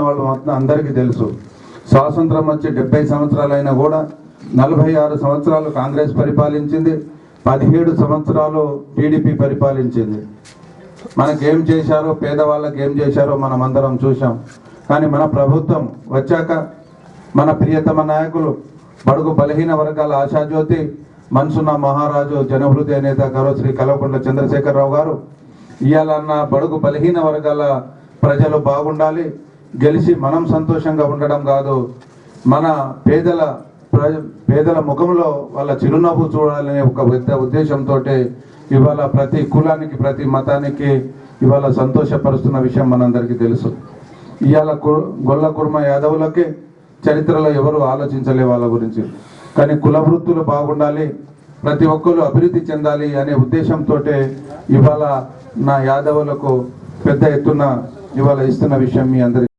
వాళ్ళు అందరికీ తెలుసు. స్వాతంత్రం వచ్చి 70 సంవత్సరాలైనా కూడా 46 సంవత్సరాలు కాంగ్రెస్ పరిపాలించింది, 17 సంవత్సరాలు టీడీపీ పరిపాలించింది. మనకేం చేశారో, పేదవాళ్ళకి ఏం చేశారో మనం అందరం చూసాం. కానీ మన ప్రభుత్వం వచ్చాక మన ప్రియతమ నాయకులు బడుగు బలహీన వర్గాల ఆశాజ్యోతి, మనసున్న మహారాజు, జనహృదయ నేత గారు శ్రీ కల్వకుంట్ల చంద్రశేఖరరావు గారు ఇయాలన్న బడుగు బలహీన వర్గాల ప్రజలు బాగుండాలి, గెలిచి మనం సంతోషంగా ఉండడం కాదు, మన పేదల ముఖంలో వాళ్ళ చిరునవ్వు చూడాలనే ఒక పెద్ద ఉద్దేశంతో ఇవాళ ప్రతి కులానికి, ప్రతి మతానికి ఇవాళ సంతోషపరుస్తున్న విషయం మనందరికీ తెలుసు. ఇవాళ గొల్ల కుర్మ యాదవులకి చరిత్రలో ఎవరు ఆలోచించలే వాళ్ళ గురించి. కానీ కుల వృత్తులు బాగుండాలి, ప్రతి ఒక్కరు అభివృద్ధి చెందాలి అనే ఉద్దేశంతో ఇవాళ నా యాదవులకు పెద్ద ఎత్తున ఇవాళ ఇస్తున్న విషయం మీ అందరికీ